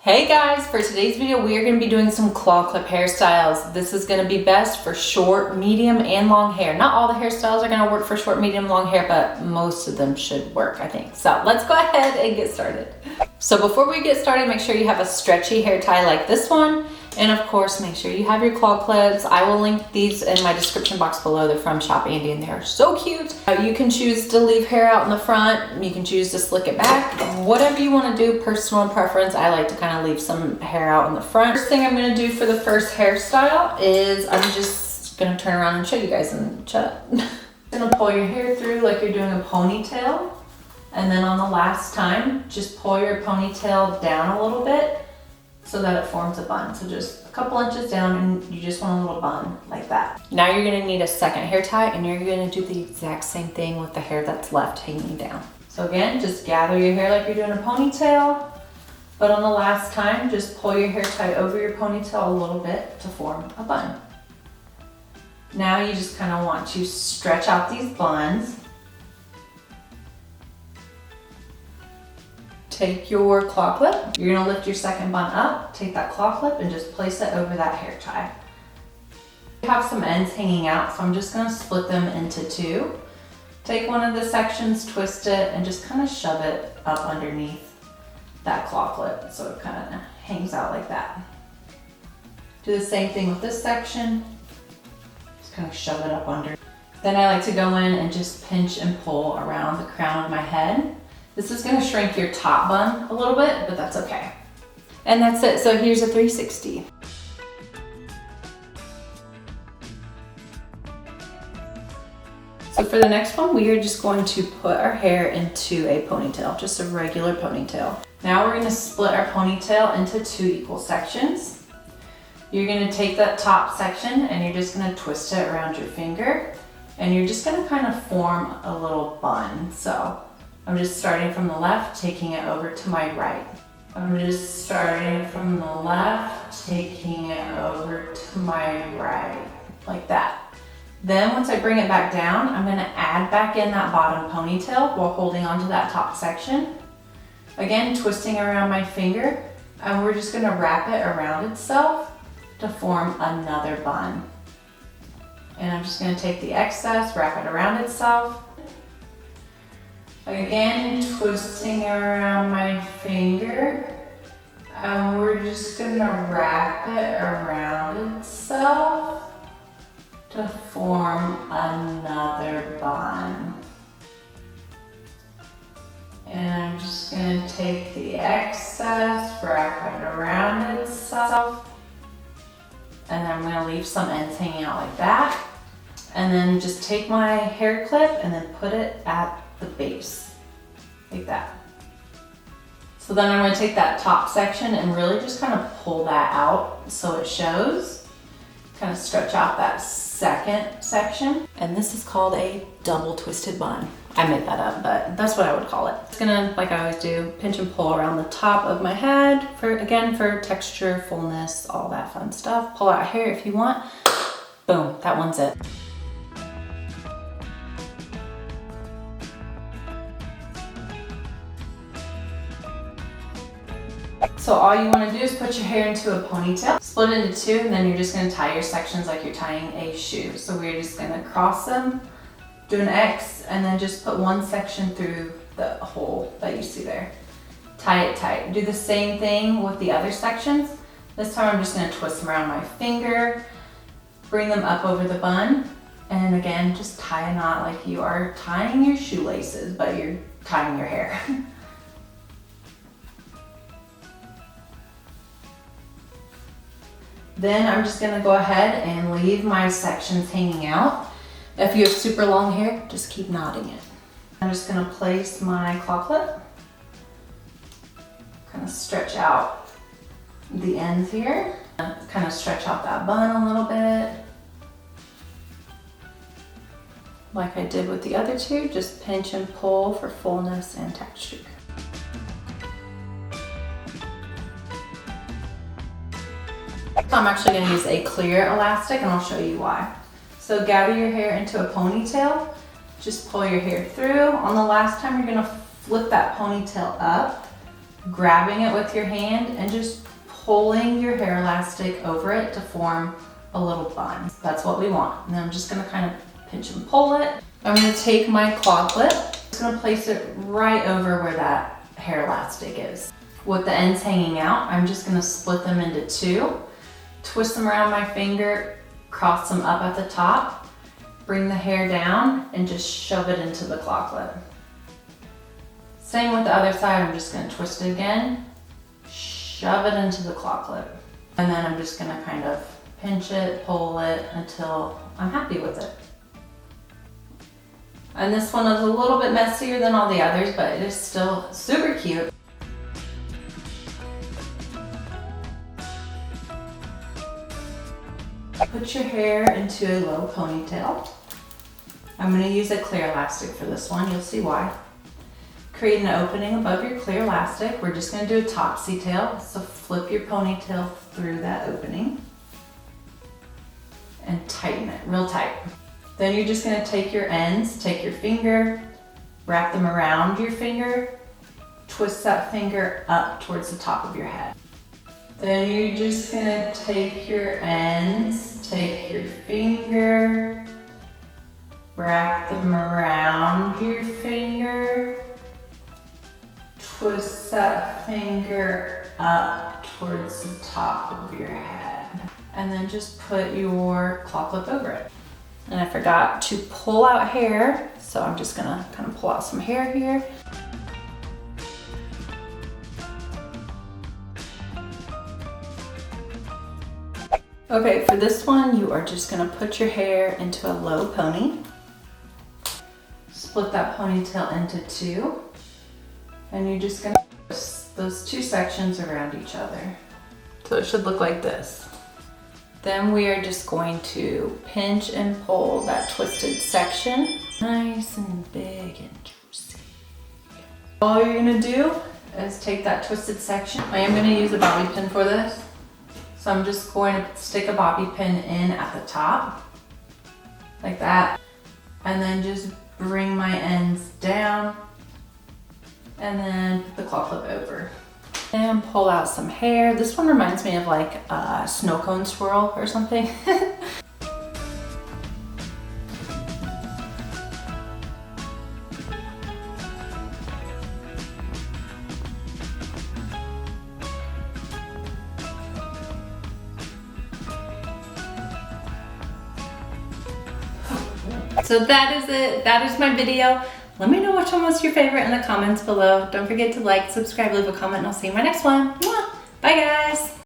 Hey guys, for today's video we are going to be doing some claw clip hairstyles. This is going to be best for short, medium, and long hair. Not all the hairstyles are going to work for short, medium, long hair, but most of them should work, I think. So let's go ahead and get started. So before we get started, make sure you have a stretchy hair tie like this one. And of course, make sure you have your claw clips. I will link these in my description box below. They're from Shop Andy and they're so cute. You can choose to leave hair out in the front. You can choose to slick it back. Whatever you want to do, personal preference. I like to kind of leave some hair out in the front. First thing I'm going to do for the first hairstyle is I'm just going to turn around and show you guys and shut up. You're going to pull your hair through like you're doing a ponytail. And then on the last time, just pull your ponytail down a little bit so that it forms a bun. So just a couple inches down and you just want a little bun like that. Now you're gonna need a second hair tie and you're gonna do the exact same thing with the hair that's left hanging down. So again, just gather your hair like you're doing a ponytail, but on the last time, just pull your hair tie over your ponytail a little bit to form a bun. Now you just kind of want to stretch out these buns. Take your claw clip, you're gonna lift your second bun up, take that claw clip and just place it over that hair tie. I have some ends hanging out, so I'm just gonna split them into two. Take one of the sections, twist it, and just kind of shove it up underneath that claw clip so it kind of hangs out like that. Do the same thing with this section, just kind of shove it up under. Then I like to go in and just pinch and pull around the crown of my head. This is going to shrink your top bun a little bit, but that's okay. And that's it. So here's a 360. So for the next one, we are just going to put our hair into a ponytail, just a regular ponytail. Now we're going to split our ponytail into two equal sections. You're going to take that top section and you're just going to twist it around your finger. And you're just going to kind of form a little bun. So I'm just starting from the left, taking it over to my right. I'm just starting from the left, taking it over to my right, like that. Then once I bring it back down, I'm gonna add back in that bottom ponytail while holding onto that top section. Again, twisting around my finger, and we're just gonna wrap it around itself to form another bun. And I'm just gonna take the excess, wrap it around itself. Again, twisting around my finger, and we're just gonna wrap it around itself to form another bun. And I'm just gonna take the excess, wrap it around itself, and then I'm gonna leave some ends hanging out like that. And then just take my hair clip and then put it at the base, like that. So then I'm going to take that top section and really just kind of pull that out so it shows. Kind of stretch out that second section. And this is called a double twisted bun. I made that up, but that's what I would call it. It's gonna, like I always do, pinch and pull around the top of my head for texture, fullness, all that fun stuff. Pull out hair if you want. Boom, that one's it. So all you want to do is put your hair into a ponytail, split it into two, and then you're just going to tie your sections like you're tying a shoe. So we're just going to cross them, do an X, and then just put one section through the hole that you see there. Tie it tight. Do the same thing with the other sections. This time I'm just going to twist them around my finger, bring them up over the bun, and again, just tie a knot like you are tying your shoelaces, but you're tying your hair. Then I'm just gonna go ahead and leave my sections hanging out. If you have super long hair, just keep knotting it. I'm just gonna place my claw clip, kind of stretch out the ends here, kind of stretch out that bun a little bit. Like I did with the other two, just pinch and pull for fullness and texture. So I'm actually going to use a clear elastic and I'll show you why. So gather your hair into a ponytail, just pull your hair through. On the last time you're going to flip that ponytail up grabbing it with your hand and just pulling your hair elastic over it to form a little bun. That's what we want. And then I'm just gonna kind of pinch and pull it. I'm gonna take my claw clip, I'm just gonna place it right over where that hair elastic is. With the ends hanging out, I'm just gonna split them into two, twist them around my finger, cross them up at the top, bring the hair down, and just shove it into the claw clip. Same with the other side, I'm just gonna twist it again, shove it into the claw clip. And then I'm just gonna kind of pinch it, pull it until I'm happy with it. And this one is a little bit messier than all the others, but it is still super cute. Put your hair into a low ponytail. I'm gonna use a clear elastic for this one, you'll see why. Create an opening above your clear elastic. We're just gonna do a topsy tail, so flip your ponytail through that opening and tighten it real tight. Then you're just gonna take your ends, take your finger, wrap them around your finger, twist that finger up towards the top of your head. Then you're just gonna take your ends, take your finger, wrap them around your finger, twist that finger up towards the top of your head, and then just put your claw clip over it. And I forgot to pull out hair, so I'm just gonna kind of pull out some hair here. Okay, for this one, you are just gonna put your hair into a low pony. Split that ponytail into two. And you're just gonna twist those two sections around each other. So it should look like this. Then we are just going to pinch and pull that twisted section. Nice and big and juicy. All you're gonna do is take that twisted section. I am gonna use a bobby pin for this. So I'm just going to stick a bobby pin in at the top, like that. And then just bring my ends down and then put the claw clip over. And pull out some hair. This one reminds me of like a snow cone swirl or something. So that is it. That is my video. Let me know which one was your favorite in the comments below. Don't forget to like, subscribe, leave a comment, and I'll see you in my next one. Mwah! Bye guys.